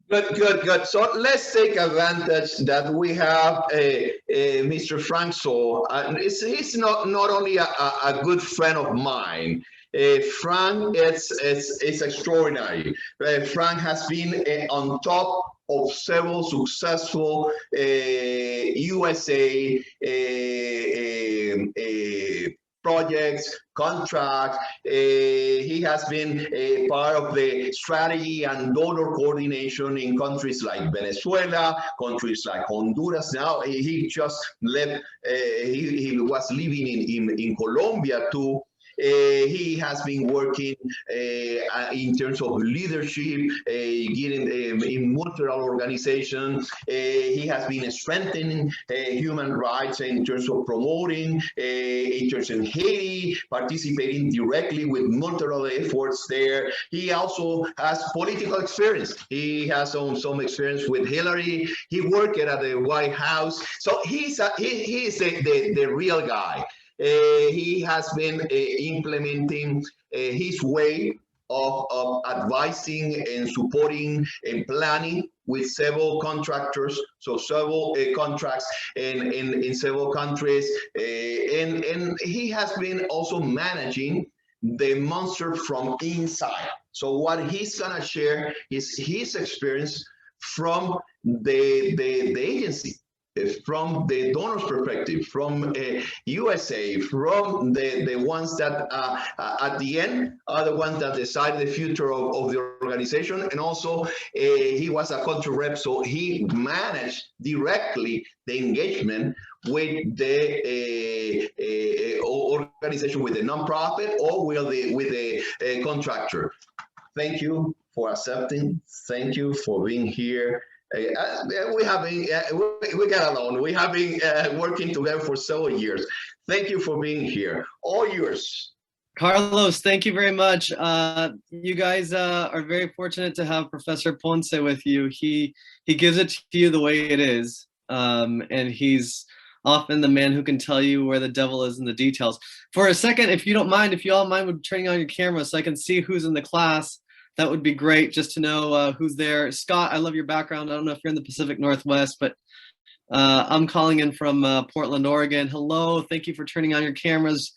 Good, good, good. So let's take advantage that we have Mr. Frank. So he's not only a good friend of mine. Frank is extraordinary. Frank has been on top of several successful USA projects, contracts. He has been a part of the strategy and donor coordination in countries like Venezuela, countries like Honduras. Now he just left. He was living in Colombia too. He has been working in terms of leadership, getting in multilateral organizations. He has been strengthening human rights in terms of promoting interest in Haiti, participating directly with multilateral efforts there. He also has political experience. He has some experience with Hillary. He worked at the White House. So he is the real guy. He has been implementing his way of advising and supporting and planning with several contractors, so several contracts in several countries. And he has been also managing the monster from inside. So what he's gonna share is his experience from the agency, from the donor's perspective, from USA, from the ones that at the end are the ones that decide the future of the organization. And also he was a country rep, so he managed directly the engagement with the organization, with the nonprofit, or with the contractor. Thank you for accepting. Thank you for being here. We have been, we got along. We have been working together for several years. Thank you for being here. All yours. Carlos, thank you very much. You guys are very fortunate to have Professor Ponce with you. He gives it to you the way it is, and he's often the man who can tell you where the devil is in the details. For a second, if you all mind with turning on your camera so I can see who's in the class, that would be great, just to know who's there. Scott, I love your background. I don't know if you're in the Pacific Northwest, but I'm calling in from Portland, Oregon. Hello, thank you for turning on your cameras.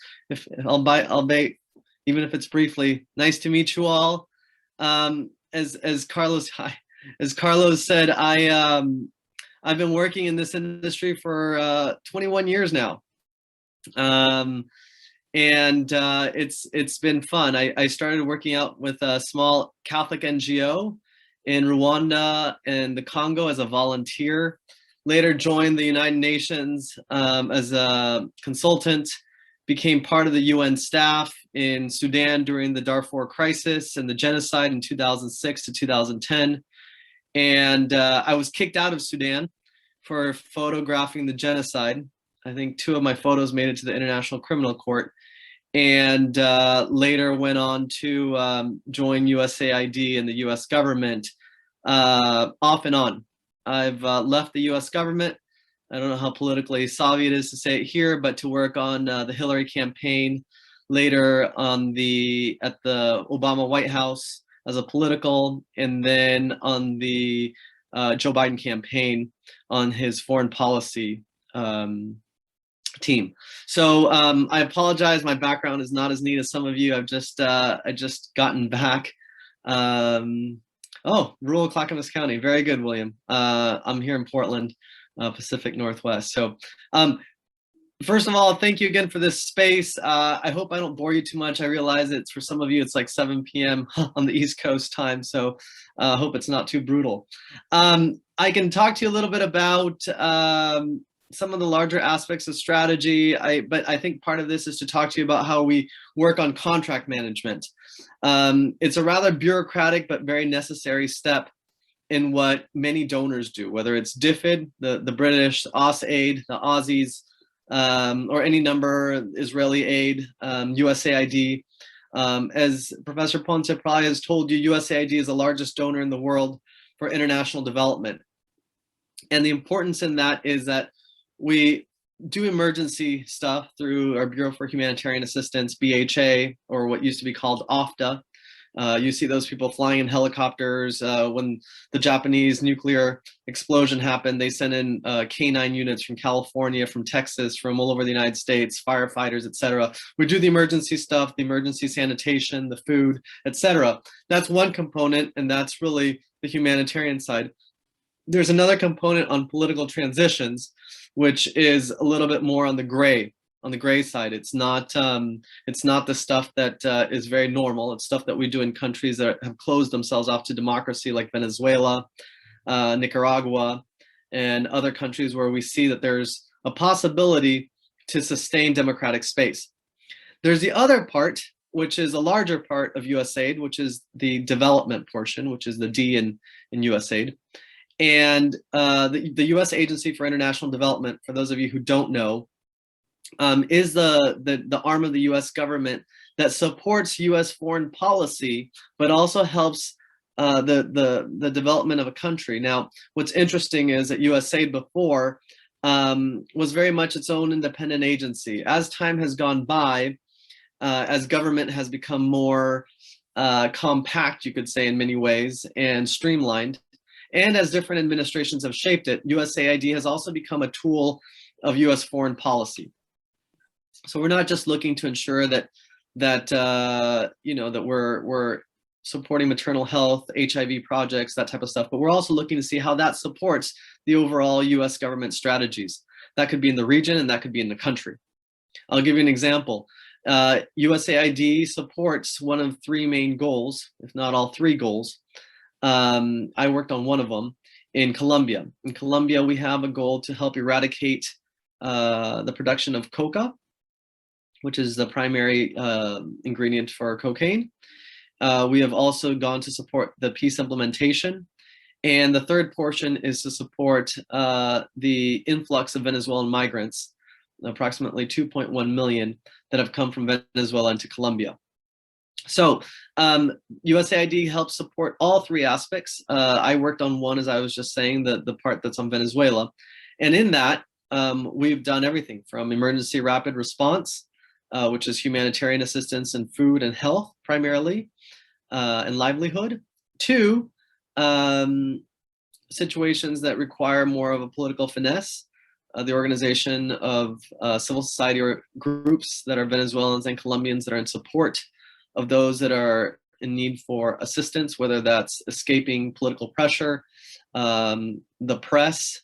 I'll bait, even if it's briefly. Nice to meet you all. As Carlos said, I've been working in this industry for 21 years now. And it's been fun. I started working out with a small Catholic NGO in Rwanda and the Congo as a volunteer. Later joined the United Nations as a consultant, became part of the UN staff in Sudan during the Darfur crisis and the genocide in 2006 to 2010. And I was kicked out of Sudan for photographing the genocide. I think 2 of my photos made it to the International Criminal Court, and later went on to join USAID and the US government off and on. I've left the US government. I don't know how politically savvy it is to say it here, but to work on the Hillary campaign, later at the Obama White House as a political, and then on the Joe Biden campaign on his foreign policy team. So I apologize, my background is not as neat as some of you. I just gotten back. Oh, rural Clackamas County, very good, William. I'm here in Portland, Pacific Northwest. So first of all, thank you again for this space. I hope I don't bore you too much. I realize it's for some of you, it's like 7 p.m. on the East Coast time, so I hope it's not too brutal. I can talk to you a little bit about some of the larger aspects of strategy, but I think part of this is to talk to you about how we work on contract management. It's a rather bureaucratic but very necessary step in what many donors do, whether it's DFID, the British, USAID, the Aussies, or any number, Israeli aid, USAID. As Professor Ponce probably has told you, USAID is the largest donor in the world for international development. And the importance in that is that we do emergency stuff through our Bureau for Humanitarian Assistance, BHA, or what used to be called OFDA, You see those people flying in helicopters. When the Japanese nuclear explosion happened, they sent in K9 units from California, from Texas, from all over the United States, firefighters, etc. We do the emergency stuff, the emergency sanitation, the food, etc. That's one component, and that's really the humanitarian side. There's another component on political transitions, which is a little bit more on the gray side. It's not the stuff that is very normal. It's stuff that we do in countries that have closed themselves off to democracy, like Venezuela, Nicaragua, and other countries where we see that there's a possibility to sustain democratic space. There's the other part, which is a larger part of USAID, which is the development portion, which is the D in USAID. And the U.S. Agency for International Development, for those of you who don't know, is the arm of the U.S. government that supports U.S. foreign policy, but also helps the development of a country. Now, what's interesting is that USAID before was very much its own independent agency. As time has gone by, as government has become more compact, you could say in many ways, and streamlined, and as different administrations have shaped it, USAID has also become a tool of U.S. foreign policy. So we're not just looking to ensure that we're supporting maternal health, HIV projects, that type of stuff, but we're also looking to see how that supports the overall U.S. government strategies. That could be in the region, and that could be in the country. I'll give you an example. USAID supports one of three main goals, if not all three goals. I worked on one of them in Colombia. In Colombia, we have a goal to help eradicate the production of coca, which is the primary ingredient for cocaine. We have also gone to support the peace implementation. And the third portion is to support the influx of Venezuelan migrants, approximately 2.1 million that have come from Venezuela into Colombia. So USAID helps support all three aspects. I worked on one, as I was just saying, the part that's on Venezuela. And in that, we've done everything from emergency rapid response, which is humanitarian assistance in food and health primarily, and livelihood, to situations that require more of a political finesse, the organization of civil society or groups that are Venezuelans and Colombians that are in support of those that are in need for assistance, whether that's escaping political pressure, the press,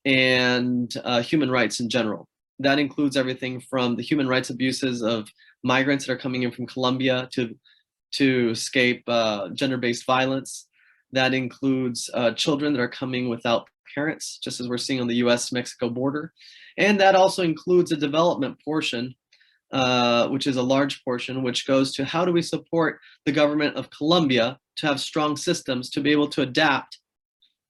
and human rights in general. That includes everything from the human rights abuses of migrants that are coming in from Colombia to escape gender-based violence. That includes children that are coming without parents, just as we're seeing on the US-Mexico border. And that also includes a development portion, which is a large portion, which goes to how do we support the government of Colombia to have strong systems to be able to adapt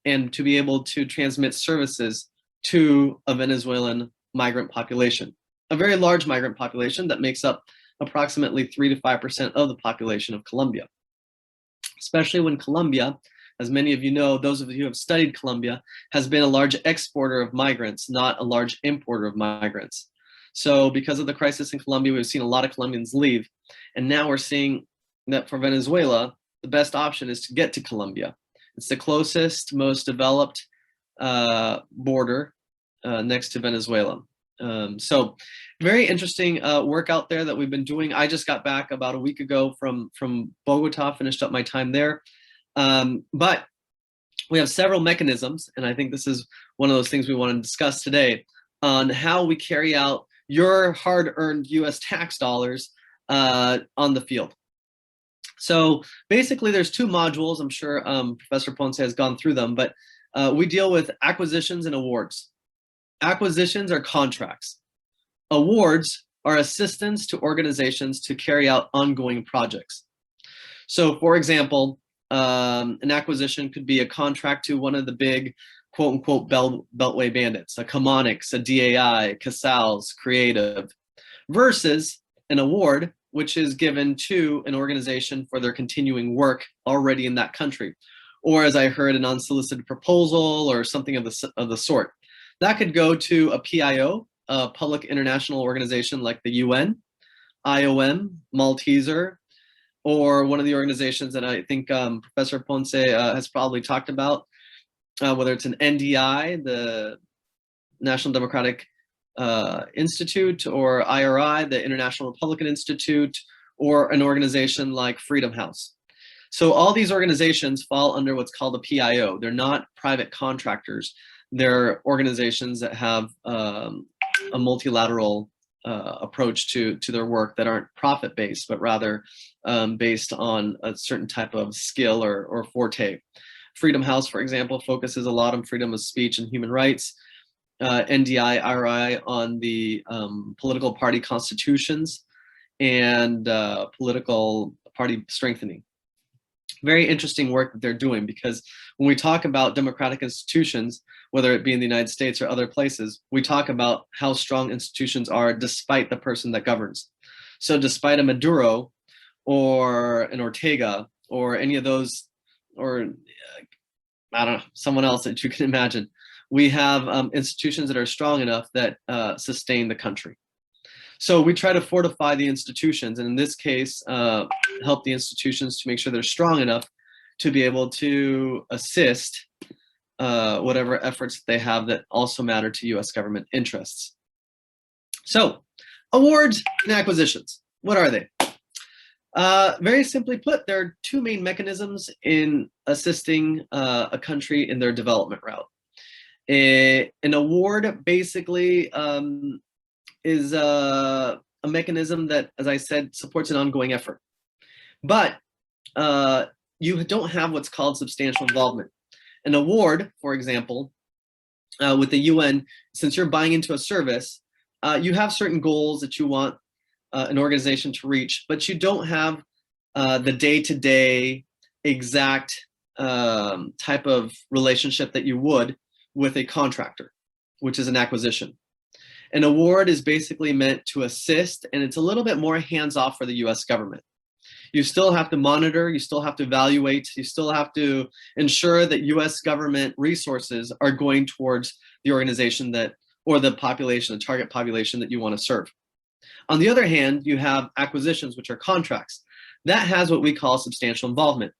and to be able to transmit services to a Venezuelan migrant population, a very large migrant population that makes up approximately 3 to 5% of the population of Colombia. Especially when Colombia, as many of you know, those of you who have studied Colombia, has been a large exporter of migrants, not a large importer of migrants. So because of the crisis in Colombia, we've seen a lot of Colombians leave. And now we're seeing that for Venezuela, the best option is to get to Colombia. It's the closest, most developed border next to Venezuela. So very interesting work out there that we've been doing. I just got back about a week ago from Bogota, finished up my time there. But we have several mechanisms, and I think this is one of those things we want to discuss today, on how we carry out your hard-earned US tax dollars on the field. So basically there's two modules. I'm sure Professor Ponce has gone through them, but we deal with acquisitions and awards. Acquisitions are contracts. Awards are assistance to organizations to carry out ongoing projects. So for example, an acquisition could be a contract to one of the big quote unquote beltway bandits, a Chemonics, a DAI, Casals, Creative, versus an award which is given to an organization for their continuing work already in that country. Or as I heard, an unsolicited proposal or something of the sort. That could go to a PIO, a public international organization like the UN, IOM, Malteser, or one of the organizations that I think Professor Ponce has probably talked about, whether it's an NDI, the National Democratic Institute, or IRI, the International Republican Institute, or an organization like Freedom House. So all these organizations fall under what's called a PIO. They're not private contractors. They're organizations that have a multilateral approach to their work, that aren't profit-based, but rather based on a certain type of skill or forte. Freedom House, for example, focuses a lot on freedom of speech and human rights. NDI, IRI on the political party constitutions and political party strengthening. Very interesting work that they're doing, because when we talk about democratic institutions, whether it be in the United States or other places, we talk about how strong institutions are despite the person that governs. So despite a Maduro or an Ortega or any of those, or I don't know, someone else that you can imagine, we have institutions that are strong enough that sustain the country. So we try to fortify the institutions, and in this case, help the institutions to make sure they're strong enough to be able to assist whatever efforts they have that also matter to US government interests. So, awards and acquisitions, what are they? Very simply put, there are two main mechanisms in assisting a country in their development route. An award basically is a mechanism that, as I said, supports an ongoing effort. But you don't have what's called substantial involvement. An award, for example, with the UN, since you're buying into a service, you have certain goals that you want an organization to reach, but you don't have the day-to-day exact type of relationship that you would with a contractor, which is an acquisition. An award is basically meant to assist, and it's a little bit more hands-off for the US government. You still have to monitor, you still have to evaluate, you still have to ensure that US government resources are going towards the organization that, or the population, the target population that you want to serve. On the other hand, you have acquisitions, which are contracts. That has what we call substantial involvement,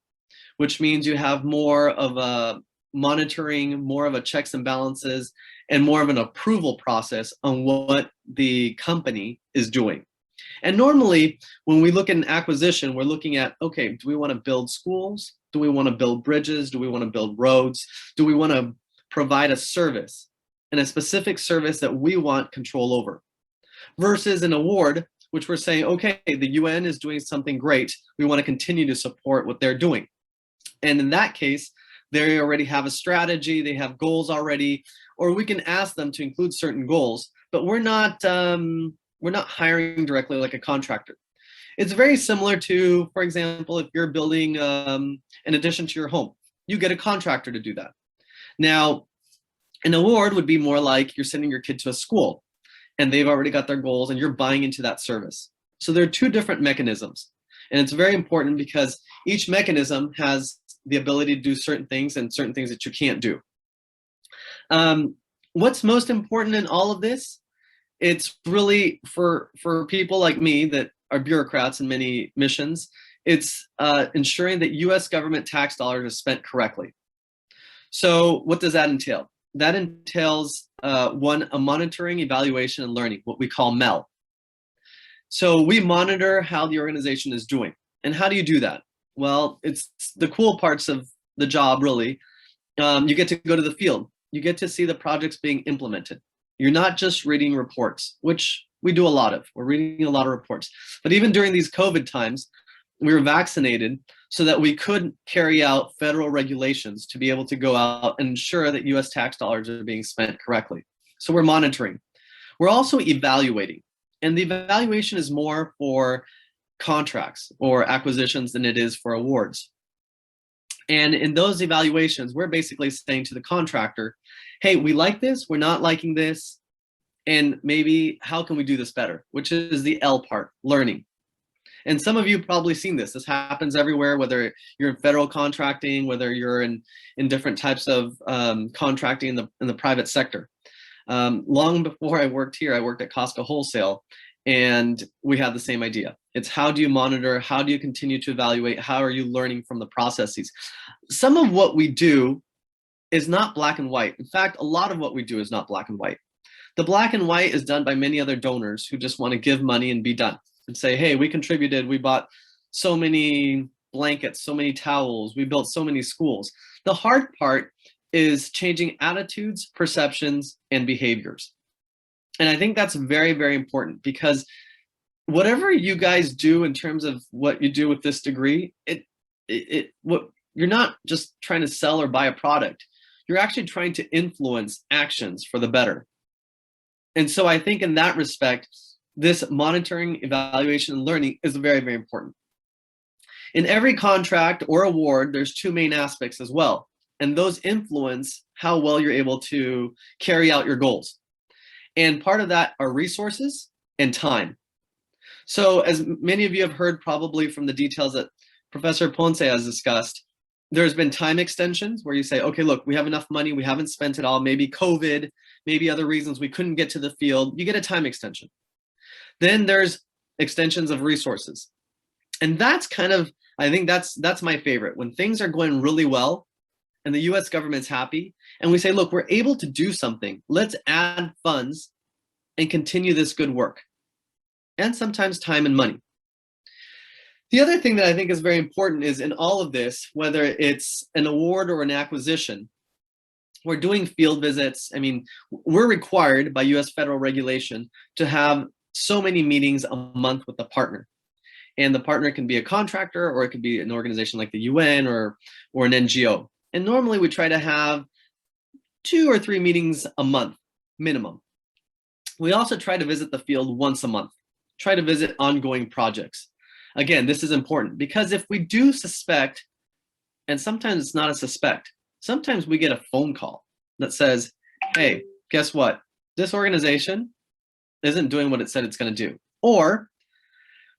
which means you have more of a monitoring, more of a checks and balances, and more of an approval process on what the company is doing. And normally, when we look at an acquisition, we're looking at, okay, do we want to build schools? Do we want to build bridges? Do we want to build roads? Do we want to provide a service, and a specific service that we want control over? Versus an award, which we're saying, okay, the UN is doing something great. We want to continue to support what they're doing. And in that case, they already have a strategy, they have goals already, or we can ask them to include certain goals, but we're not hiring directly like a contractor. It's very similar to, for example, if you're building an addition to your home, you get a contractor to do that. Now, an award would be more like you're sending your kid to a school and they've already got their goals and you're buying into that service. So there are two different mechanisms. And it's very important because each mechanism has the ability to do certain things and certain things that you can't do. What's most important in all of this? It's really for people like me that are bureaucrats in many missions, it's ensuring that US government tax dollars are spent correctly. So what does that entail? That entails one, a monitoring, evaluation, and learning, what we call MEL. So we monitor how the organization is doing. And how do you do that? Well, it's the cool parts of the job, really. You get to go to the field. You get to see the projects being implemented. You're not just reading reports, which we do a lot of. We're reading a lot of reports. But even during these COVID times, we were vaccinated so that we could carry out federal regulations to be able to go out and ensure that US tax dollars are being spent correctly. So we're monitoring. We're also evaluating. And the evaluation is more for contracts or acquisitions than it is for awards. And in those evaluations, we're basically saying to the contractor, hey, we like this, we're not liking this, and maybe how can we do this better, which is the L part, learning. And some of you have probably seen this. This happens everywhere, whether you're in federal contracting, whether you're in different types of contracting in the private sector. Long before I worked here, I worked at Costco Wholesale. And we have the same idea. It's how do you monitor? How do you continue to evaluate? How are you learning from the processes? Some of what we do is not black and white. In fact, a lot of what we do is not black and white. The black and white is done by many other donors who just want to give money and be done and say, hey, we contributed, we bought so many blankets, so many towels, we built so many schools. The hard part is changing attitudes, perceptions, and behaviors. And I think that's very, very important, because whatever you guys do in terms of what you do with this degree, what you're not just trying to sell or buy a product. You're actually trying to influence actions for the better. And so I think in that respect, this monitoring, evaluation, and learning is very, very important. In every contract or award, there's two main aspects as well. And those influence how well you're able to carry out your goals. And part of that are resources and time. So as many of you have heard probably from the details that Professor Ponce has discussed, there's been time extensions where you say, okay, look, we have enough money, we haven't spent it all, maybe COVID, maybe other reasons we couldn't get to the field, you get a time extension. Then there's extensions of resources. And that's kind of, I think that's my favorite. When things are going really well and the US government's happy, and we say, look, we're able to do something, let's add funds and continue this good work. And sometimes time and money. The other thing that I think is very important is in all of this, whether it's an award or an acquisition, we're doing field visits. I mean, we're required by US federal regulation to have so many meetings a month with the partner. And the partner can be a contractor, or it could be an organization like the UN or an NGO. And normally we try to have 2 or 3 meetings a month, minimum. We also try to visit the field once a month, try to visit ongoing projects. Again, this is important because if we do suspect, and sometimes it's not a suspect, sometimes we get a phone call that says, hey, guess what? This organization isn't doing what it said it's going to do. Or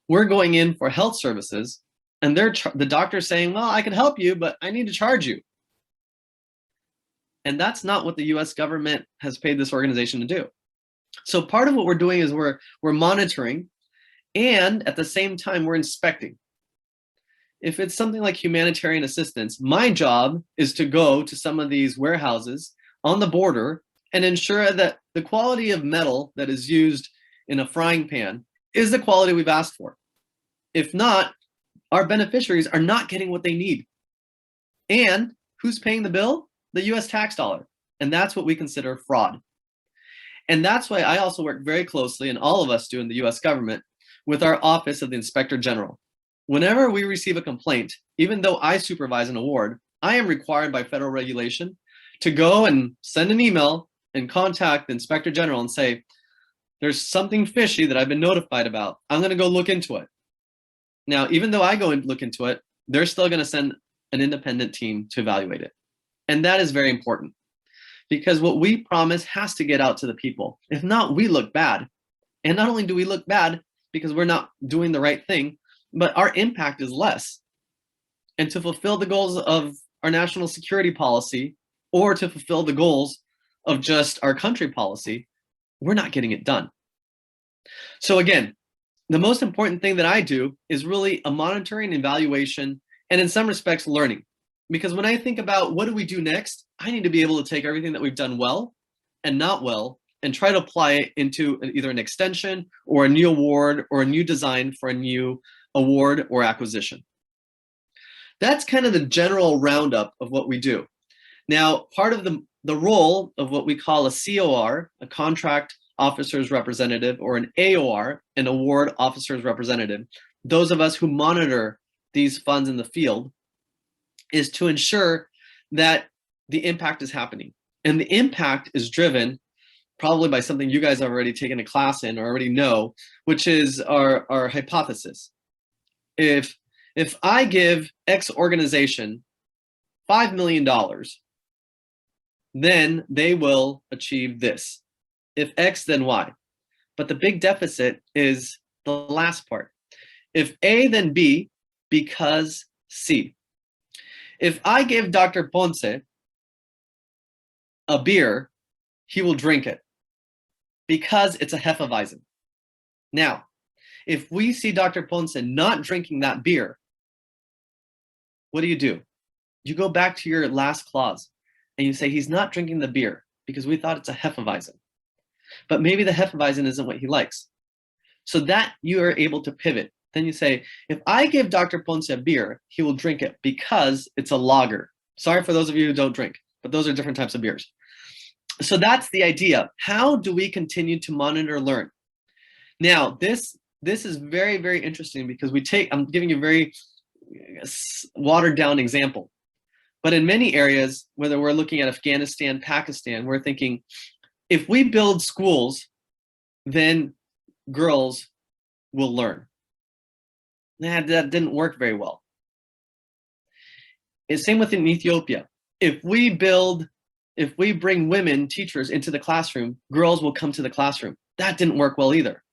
we're going in for health services and the doctor's saying, well, I can help you, but I need to charge you. And that's not what the US government has paid this organization to do. So part of what we're doing is we're monitoring, and at the same time, we're inspecting. If it's something like humanitarian assistance, my job is to go to some of these warehouses on the border and ensure that the quality of metal that is used in a frying pan is the quality we've asked for. If not, our beneficiaries are not getting what they need. And who's paying the bill? The US tax dollar. And that's what we consider fraud. And that's why I also work very closely, and all of us do in the US government, with our Office of the Inspector General. Whenever we receive a complaint, even though I supervise an award, I am required by federal regulation to go and send an email and contact the Inspector General and say, there's something fishy that I've been notified about. I'm going to go look into it. Now, even though I go and look into it, they're still going to send an independent team to evaluate it. And that is very important, because what we promise has to get out to the people. If not, we look bad. And not only do we look bad because we're not doing the right thing, but our impact is less. And to fulfill the goals of our national security policy, or to fulfill the goals of just our country policy, we're not getting it done. So again, the most important thing that I do is really a monitoring, evaluation, and in some respects, learning. Because when I think about what do we do next, I need to be able to take everything that we've done well and not well and try to apply it into either an extension or a new award or a new design for a new award or acquisition. That's kind of the general roundup of what we do. Now, part of the role of what we call a COR, a contract officer's representative, or an AOR, an award officer's representative, those of us who monitor these funds in the field, is to ensure that the impact is happening. And the impact is driven probably by something you guys have already taken a class in or already know, which is our hypothesis. If I give X organization $5 million, then they will achieve this. If X, then Y. But the big deficit is the last part. If A, then B, because C. If I give Dr. Ponce a beer, he will drink it because it's a Hefeweizen. Now, if we see Dr. Ponce not drinking that beer, what do? You go back to your last clause and you say he's not drinking the beer because we thought it's a Hefeweizen. But maybe the Hefeweizen isn't what he likes. So that you are able to pivot. Then you say, if I give Dr. Ponce a beer, he will drink it because it's a lager. Sorry for those of you who don't drink, but those are different types of beers. So that's the idea. How do we continue to monitor, learn? Now, this is very, very interesting because I'm giving you a very watered down example. But in many areas, whether we're looking at Afghanistan, Pakistan, we're thinking, if we build schools, then girls will learn. That didn't work very well. It's same within Ethiopia. If we bring women teachers into the classroom, girls will come to the classroom. That didn't work well either.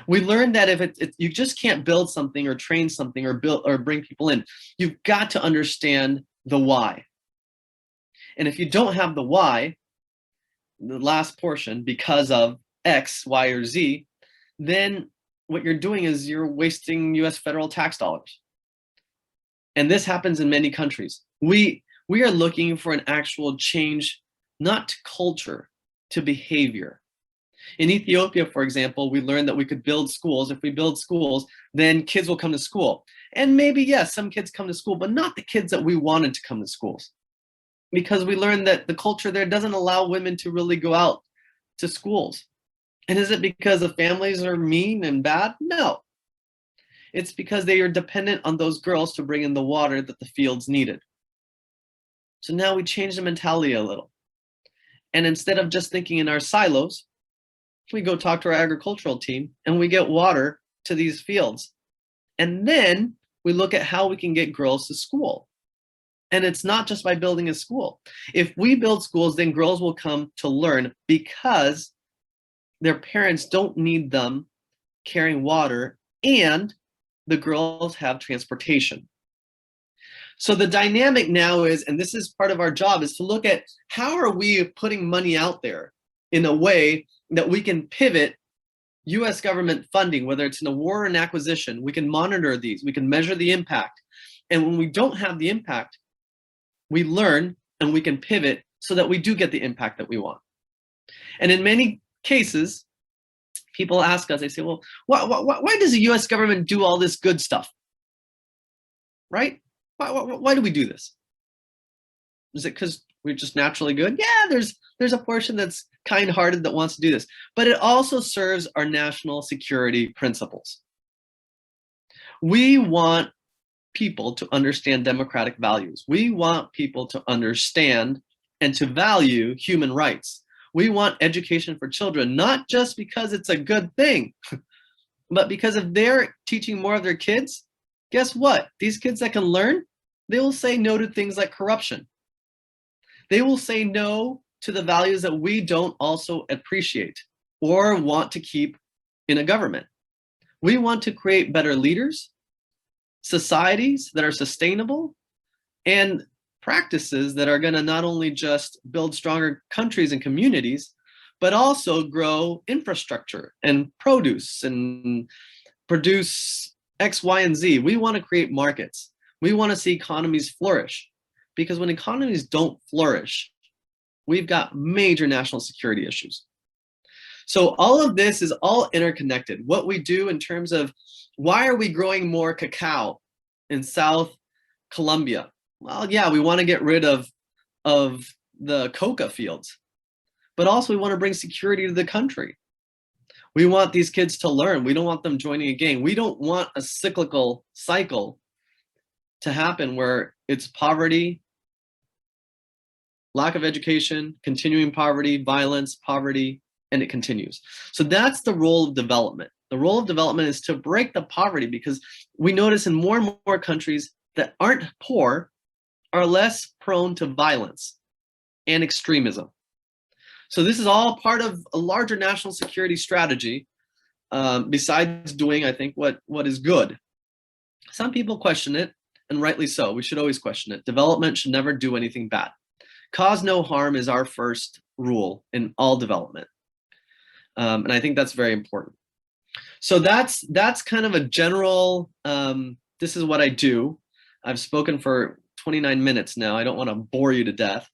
We learned that if you just can't build something or train something or bring people in, you've got to understand the why. And if you don't have the why, the last portion, because of X, Y, or Z, then what you're doing is you're wasting US federal tax dollars. And this happens in many countries. We are looking for an actual change, not to culture, to behavior. In Ethiopia, for example, we learned that we could build schools. If we build schools, then kids will come to school. And maybe, yes, some kids come to school, but not the kids that we wanted to come to schools. Because we learned that the culture there doesn't allow women to really go out to schools. And is it because the families are mean and bad? No. It's because they are dependent on those girls to bring in the water that the fields needed. So now we change the mentality a little. And instead of just thinking in our silos, we go talk to our agricultural team and we get water to these fields. And then we look at how we can get girls to school. And it's not just by building a school. If we build schools, then girls will come to learn because their parents don't need them carrying water, and the girls have transportation. So the dynamic now is, and this is part of our job, is to look at how are we putting money out there in a way that we can pivot US government funding, whether it's in a war or an acquisition. We can monitor these, we can measure the impact. And when we don't have the impact, we learn and we can pivot so that we do get the impact that we want. And in many cases, people ask us, they say, well, why does the US government do all this good stuff? Right? Why do we do this? Is it because we're just naturally good? Yeah, there's a portion that's kind-hearted that wants to do this, but it also serves our national security principles. We want people to understand democratic values. We want people to understand and to value human rights. We want education for children, not just because it's a good thing, but because if they're teaching more of their kids, guess what? These kids that can learn, they will say no to things like corruption. They will say no to the values that we don't also appreciate or want to keep in a government. We want to create better leaders, societies that are sustainable, and practices that are going to not only just build stronger countries and communities, but also grow infrastructure and produce and produce X, Y, and Z. We want to create markets. We want to see economies flourish, because when economies don't flourish, we've got major national security issues. So all of this is all interconnected. What we do in terms of why are we growing more cacao in South Colombia? Well, yeah, we want to get rid of the coca fields, but also we want to bring security to the country. We want these kids to learn. We don't want them joining a gang. We don't want a cyclical cycle to happen where it's poverty, lack of education, continuing poverty, violence, poverty, and it continues. So that's the role of development. The role of development is to break the poverty, because we notice in more and more countries that aren't poor are less prone to violence and extremism. So this is all part of a larger national security strategy, besides doing, I think, what is good. Some people question it, and rightly so. We should always question it. Development should never do anything bad. Cause no harm is our first rule in all development. And I think that's very important. So that's kind of a general, this is what I do. I've spoken for 29 minutes now. I don't want to bore you to death.